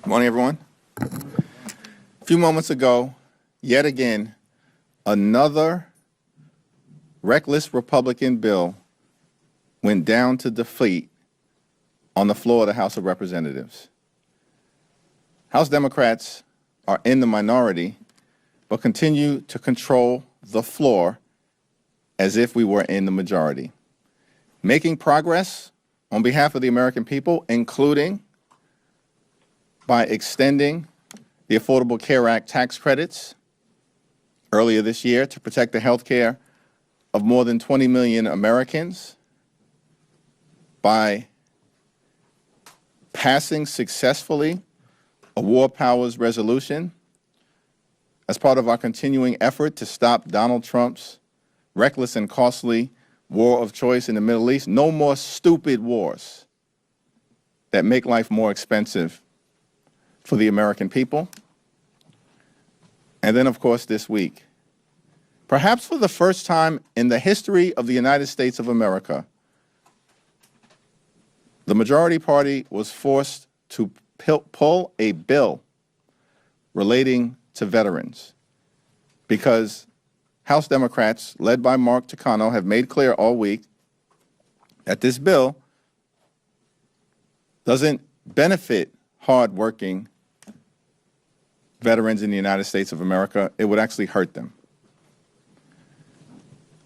Morning, everyone. A few moments ago, yet again, another reckless Republican bill went down to defeat on the floor of the House of Representatives. House Democrats are in the minority, but continue to control the floor as if we were in the majority, making progress on behalf of the American people, including by extending the Affordable Care Act tax credits earlier this year to protect the health care of more than 20 million Americans, by passing successfully a war powers resolution as part of our continuing effort to stop Donald Trump's reckless and costly war of choice in the Middle East. No more stupid wars that make life more expensive for the American people. And then, of course, this week, perhaps for the first time in the history of the United States of America, the majority party was forced to pull a bill relating to veterans because House Democrats, led by Mark Takano, have made clear all week that this bill doesn't benefit hardworking veterans in the United States of America. It would actually hurt them.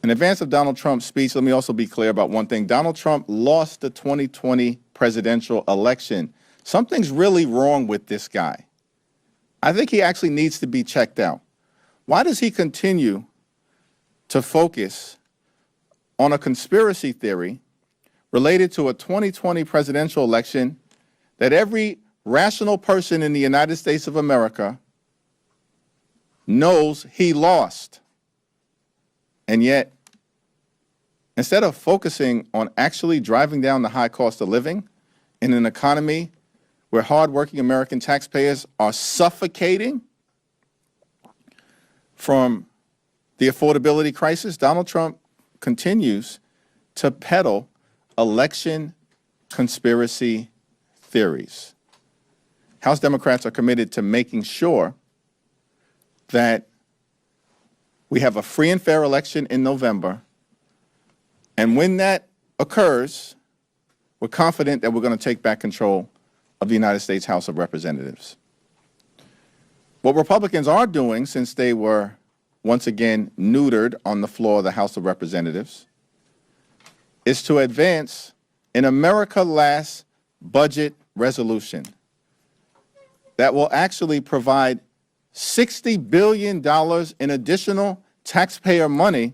In advance of Donald Trump's speech, let me also be clear about one thing. Donald Trump lost the 2020 presidential election. Something's really wrong with this guy. I think he actually needs to be checked out. Why does he continue to focus on a conspiracy theory related to a 2020 presidential election that every rational person in the United States of America knows he lost? And yet, instead of focusing on actually driving down the high cost of living in an economy where hardworking American taxpayers are suffocating from the affordability crisis, Donald Trump continues to peddle election conspiracy theories. House Democrats are committed to making sure that we have a free and fair election in November. And when that occurs, we're confident that we're going to take back control of the United States House of Representatives. What Republicans are doing, since they were once again neutered on the floor of the House of Representatives, is to advance an America Last budget resolution that will actually provide $60 billion in additional taxpayer money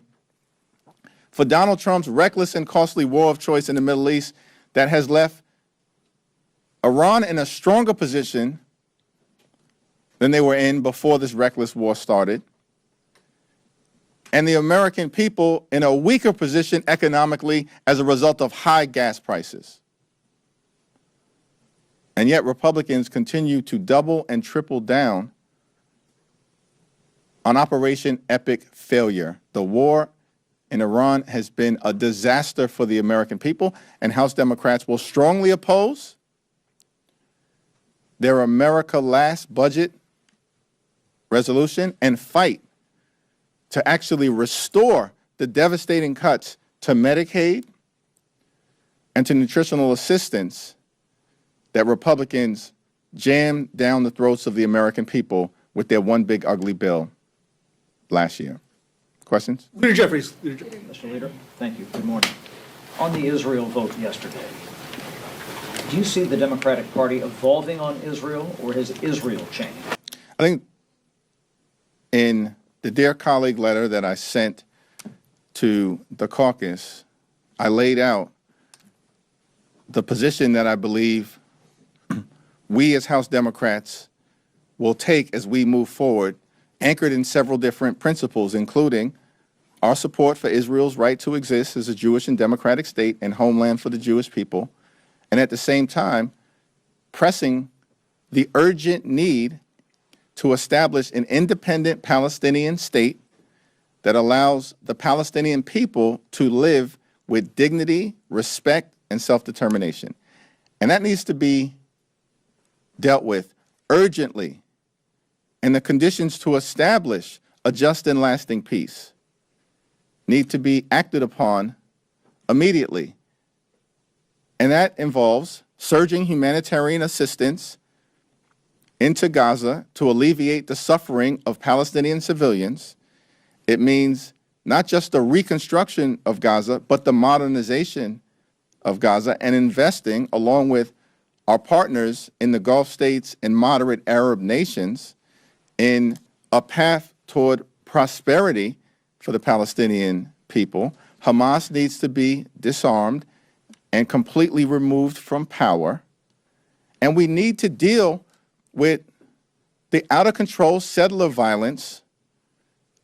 for Donald Trump's reckless and costly war of choice in the Middle East that has left Iran in a stronger position than they were in before this reckless war started, and the American people in a weaker position economically as a result of high gas prices. And yet Republicans continue to double and triple down on Operation Epic Failure. The war in Iran has been a disaster for the American people, and House Democrats will strongly oppose their America Last budget resolution and fight to actually restore the devastating cuts to Medicaid and to nutritional assistance that Republicans jammed down the throats of the American people with their one big ugly bill last year. Questions? Leader Jeffries. Mr. Leader, thank you. Good morning. On the Israel vote yesterday, do you see the Democratic Party evolving on Israel, or has Israel changed? I think in the Dear Colleague letter that I sent to the caucus, I laid out the position that I believe we as House Democrats will take as we move forward, anchored in several different principles, including our support for Israel's right to exist as a Jewish and democratic state and homeland for the Jewish people, and at the same time, pressing the urgent need to establish an independent Palestinian state that allows the Palestinian people to live with dignity, respect, and self-determination. And that needs to be dealt with urgently, and the conditions to establish a just and lasting peace need to be acted upon immediately. And that involves surging humanitarian assistance into Gaza to alleviate the suffering of Palestinian civilians. It means not just the reconstruction of Gaza, but the modernization of Gaza, and investing, along with our partners in the Gulf states and moderate Arab nations, in a path toward prosperity for the Palestinian people. Hamas needs to be disarmed and completely removed from power. And we need to deal with the out-of-control settler violence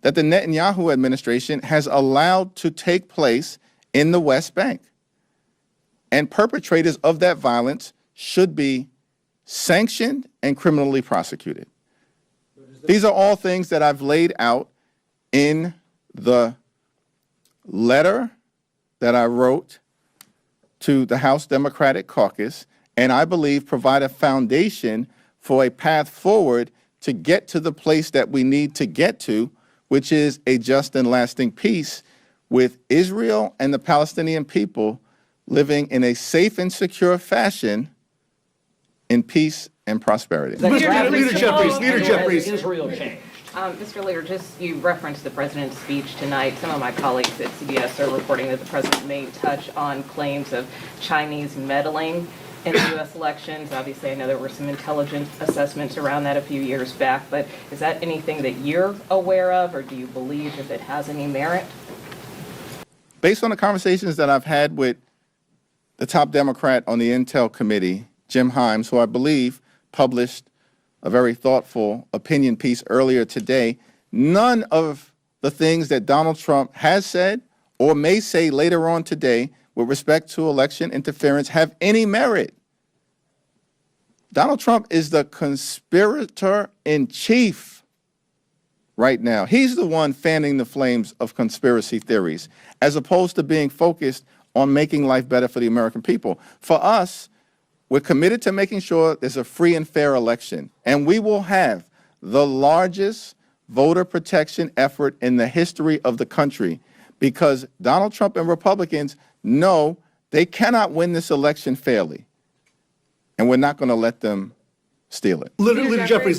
that the Netanyahu administration has allowed to take place in the West Bank. And perpetrators of that violence should be sanctioned and criminally prosecuted. These are all things that I've laid out in the letter that I wrote to the House Democratic Caucus, and I believe provide a foundation for a path forward to get to the place that we need to get to, which is a just and lasting peace with Israel and the Palestinian people living in a safe and secure fashion in peace and prosperity. Leader Jeffries. Has Israel changed? Mr. Leader, you referenced the president's speech tonight. Some of my colleagues at CBS are reporting that the president may touch on claims of Chinese meddling in the U.S. elections. Obviously, I know there were some intelligence assessments around that a few years back, but is that anything that you're aware of, or do you believe that it has any merit? Based on the conversations that I've had with the top Democrat on the Intel Committee, Jim Himes, who I believe published a very thoughtful opinion piece earlier today, none of the things that Donald Trump has said or may say later on today with respect to election interference have any merit. Donald Trump is the conspirator in chief right now. He's the one fanning the flames of conspiracy theories, as opposed to being focused on making life better for the American people. For us, we're committed to making sure there's a free and fair election, and we will have the largest voter protection effort in the history of the country, because Donald Trump and Republicans know they cannot win this election fairly, and we're not going to let them steal it. Leader Jeffries.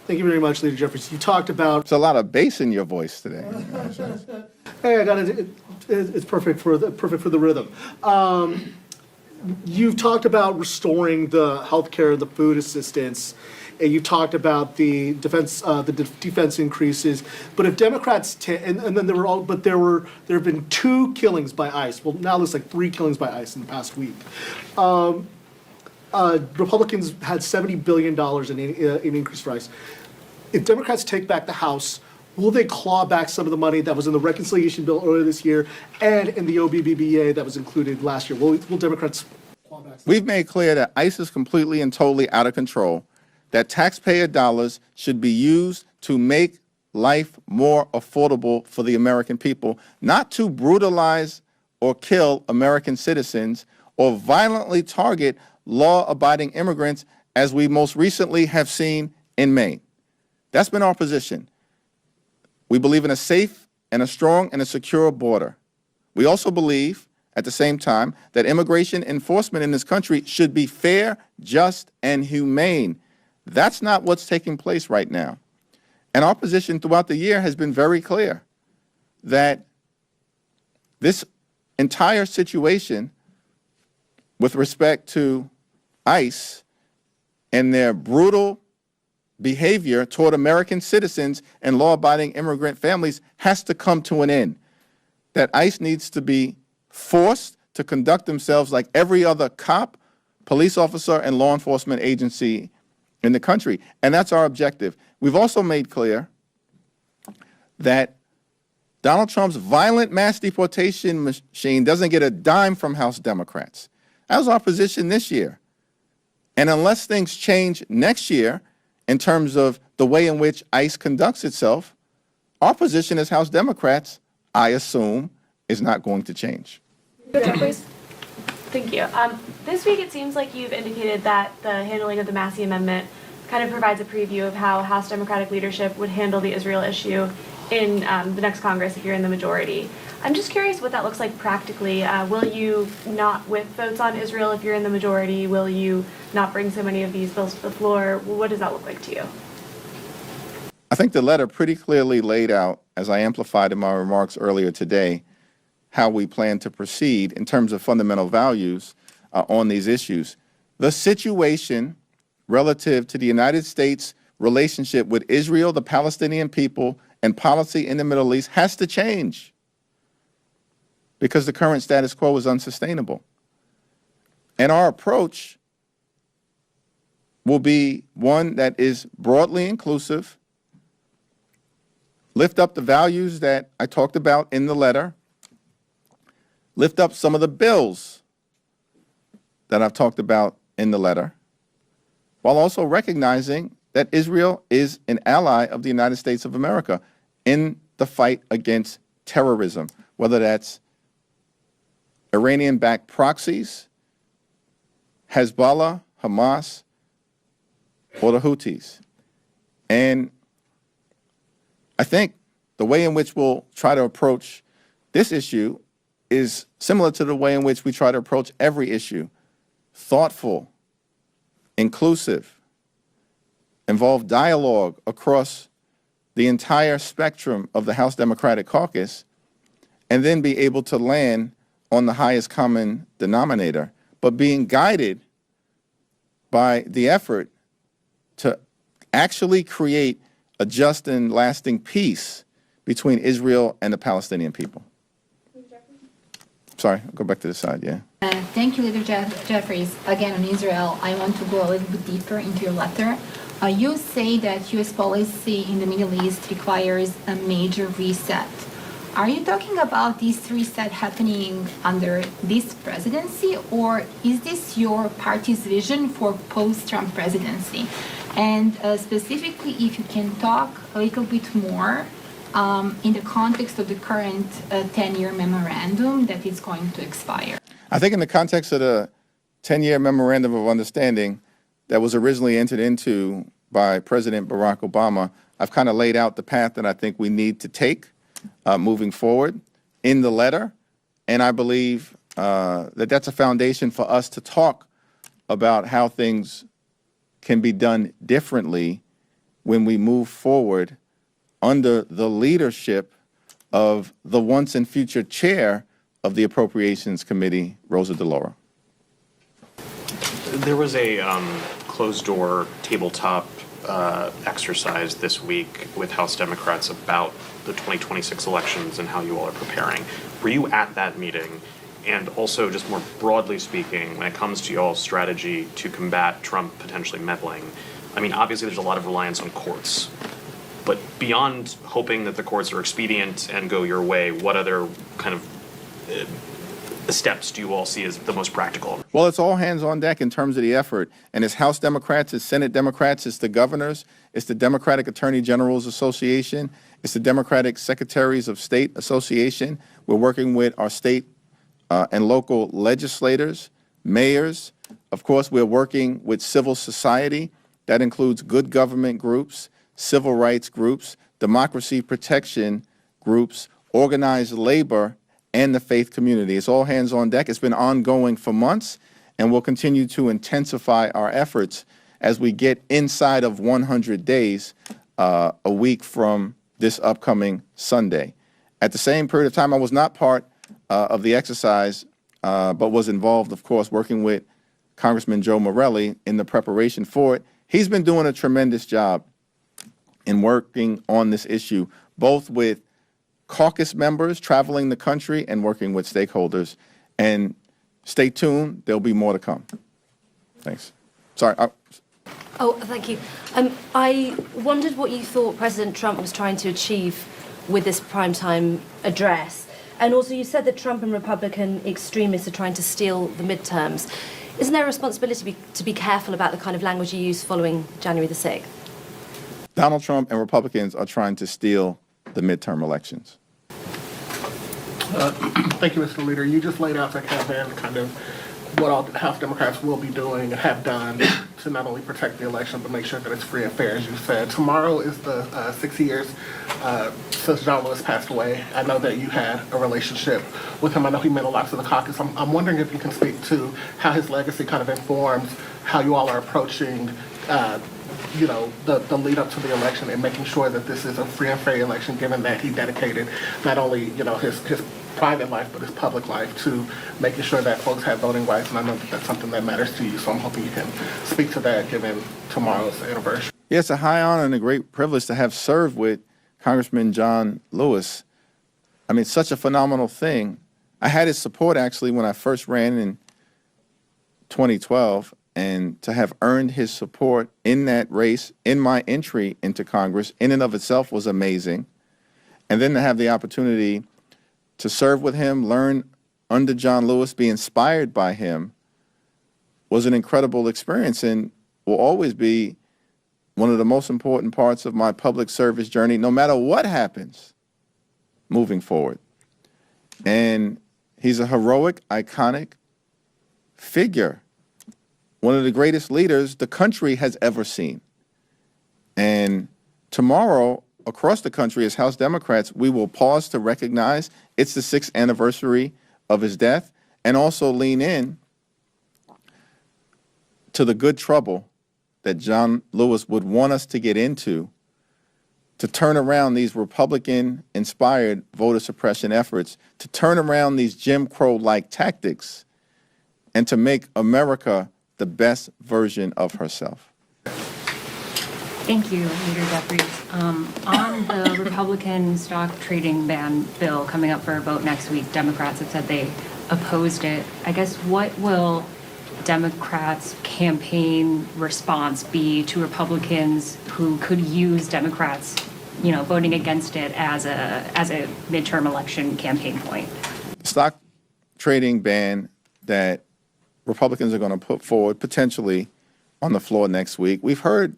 Thank you very much, Leader Jeffries. You talked about. There's a lot of bass in your voice today. Hey, I got it. It's perfect for the rhythm. You've talked about restoring the healthcare, the food assistance, and you talked about the defense increases. But if Democrats and then there have been 2 killings by ICE. Well, now there's like 3 killings by ICE in the past week. Republicans had $70 billion in increase for ICE. If Democrats take back the House, will they claw back some of the money that was in the reconciliation bill earlier this year and in the OBBBA that was included last year? Will Democrats claw back? We've made clear that ICE is completely and totally out of control, that taxpayer dollars should be used to make life more affordable for the American people, not to brutalize or kill American citizens or violently target law-abiding immigrants, as we most recently have seen in Maine. That's been our position. We believe in a safe and a strong and a secure border. We also believe, at the same time, that immigration enforcement in this country should be fair, just, and humane. That's not what's taking place right now. And our position throughout the year has been very clear that this entire situation with respect to ICE and their brutal behavior toward American citizens and law-abiding immigrant families has to come to an end. That ICE needs to be forced to conduct themselves like every other cop, police officer, and law enforcement agency in the country. And that's our objective. We've also made clear that Donald Trump's violent mass deportation machine doesn't get a dime from House Democrats. That was our position this year. And unless things change next year in terms of the way in which ICE conducts itself, our position as House Democrats, I assume, is not going to change. Jeffries. Thank you. This week, it seems like you've indicated that the handling of the Massey Amendment kind of provides a preview of how House Democratic leadership would handle the Israel issue in the next Congress if you're in the majority. I'm just curious what that looks like practically. Will you not whip votes on Israel if you're in the majority? Will you not bring so many of these bills to the floor? What does that look like to you? I think the letter pretty clearly laid out, as I amplified in my remarks earlier today, how we plan to proceed in terms of fundamental values on these issues. The situation relative to the United States' relationship with Israel, the Palestinian people, and policy in the Middle East has to change because the current status quo is unsustainable. And our approach will be one that is broadly inclusive, lift up the values that I talked about in the letter, lift up some of the bills that I've talked about in the letter, while also recognizing that Israel is an ally of the United States of America in the fight against terrorism, whether that's Iranian-backed proxies, Hezbollah, Hamas, or the Houthis. And I think the way in which we'll try to approach this issue is similar to the way in which we try to approach every issue: thoughtful, inclusive, involve dialogue across the entire spectrum of the House Democratic Caucus, and then be able to land on the highest common denominator, but being guided by the effort to actually create a just and lasting peace between Israel and the Palestinian people. Sorry, I'll go back to the side, yeah. Thank you, Leader Jeffries. Again, on Israel, I want to go a little bit deeper into your letter. You say that U.S. policy in the Middle East requires a major reset. Are you talking about this reset happening under this presidency, or is this your party's vision for post-Trump presidency? And specifically, if you can talk a little bit more in the context of the current 10-year memorandum that is going to expire. I think in the context of the 10-year memorandum of understanding that was originally entered into by President Barack Obama, I've kind of laid out the path that I think we need to take moving forward in the letter. And I believe that that's a foundation for us to talk about how things can be done differently when we move forward under the leadership of the once and future chair of the Appropriations Committee, Rosa DeLauro. There was a closed-door tabletop exercise this week with House Democrats about the 2026 elections and how you all are preparing. Were you at that meeting? And also, just more broadly speaking, when it comes to y'all's strategy to combat Trump potentially meddling, I mean, obviously there's a lot of reliance on courts. But beyond hoping that the courts are expedient and go your way, what other kind of steps do you all see as the most practical? Well, it's all hands on deck in terms of the effort. And it's House Democrats, it's Senate Democrats, it's the governors, it's the Democratic Attorney Generals Association, it's the Democratic Secretaries of State Association. We're working with our state and local legislators, mayors. Of course, we're working with civil society. That includes good government groups, civil rights groups, democracy protection groups, organized labor, and the faith community. It's all hands on deck. It's been ongoing for months, and we'll continue to intensify our efforts as we get inside of 100 days, a week from this upcoming Sunday. At the same period of time, I was not part of the exercise, but was involved, of course, working with Congressman Joe Morelli in the preparation for it. He's been doing a tremendous job in working on this issue, both with caucus members traveling the country and working with stakeholders. And stay tuned, there'll be more to come. Thanks. Sorry. Oh, thank you. I wondered what you thought President Trump was trying to achieve with this primetime address. And also, you said that Trump and Republican extremists are trying to steal the midterms. Isn't there a responsibility to be careful about the kind of language you use following January the 6th? Donald Trump and Republicans are trying to steal the midterm elections. Thank you, Mr. Leader. You just laid out the campaign kind of what all the House Democrats will be doing and have done to not only protect the election, but make sure that it's free and fair, as you said. Tomorrow is the 60 years since John Lewis passed away. I know that you had a relationship with him. I know he meant a lot to the caucus. I'm wondering if you can speak to how his legacy kind of informs how you all are approaching the lead up to the election and making sure that this is a free and fair election, given that he dedicated not only, his private life, but his public life to making sure that folks have voting rights. And I know that that's something that matters to you. So I'm hoping you can speak to that given tomorrow's anniversary. Yeah, it's a high honor and a great privilege to have served with Congressman John Lewis. I mean, such a phenomenal thing. I had his support actually when I first ran in 2012, and to have earned his support in that race, in my entry into Congress, in and of itself was amazing. And then to have the opportunity to serve with him, learn under John Lewis, be inspired by him, was an incredible experience and will always be one of the most important parts of my public service journey, no matter what happens moving forward. And he's a heroic, iconic figure, one of the greatest leaders the country has ever seen. And tomorrow, across the country, as House Democrats, we will pause to recognize it's the 6th anniversary of his death and also lean in to the good trouble that John Lewis would want us to get into to turn around these Republican-inspired voter suppression efforts, to turn around these Jim Crow-like tactics, and to make America the best version of herself. Thank you, Leader Jeffries. On the Republican stock trading ban bill coming up for a vote next week, Democrats have said they opposed it. I guess what will Democrats' campaign response be to Republicans who could use Democrats, voting against it as a midterm election campaign point? The stock trading ban that Republicans are going to put forward potentially on the floor next week. We've heard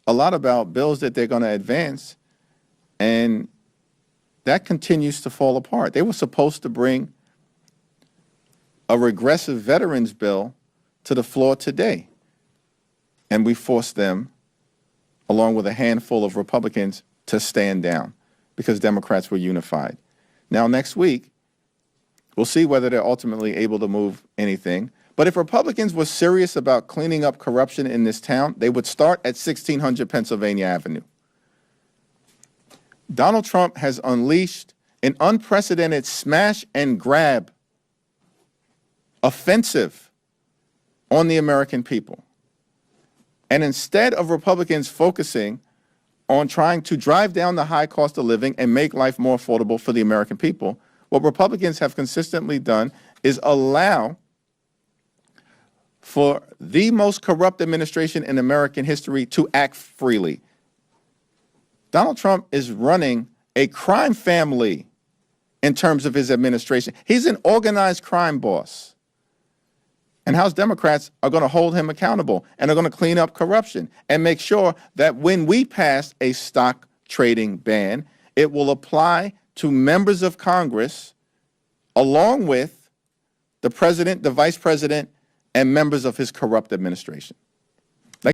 a lot about bills that they're going to advance, and that continues to fall apart. They were supposed to bring a regressive veterans bill to the floor today, and we forced them, along with a handful of Republicans, to stand down because Democrats were unified. Now, next week, we'll see whether they're ultimately able to move anything. But if Republicans were serious about cleaning up corruption in this town, they would start at 1600 Pennsylvania Avenue. Donald Trump has unleashed an unprecedented smash and grab offensive on the American people. And instead of Republicans focusing on trying to drive down the high cost of living and make life more affordable for the American people, what Republicans have consistently done is allow for the most corrupt administration in American history to act freely. Donald Trump is running a crime family in terms of his administration. He's an organized crime boss. And House Democrats are going to hold him accountable and are going to clean up corruption and make sure that when we pass a stock trading ban, it will apply to members of Congress along with the president, the vice president, and members of his corrupt administration.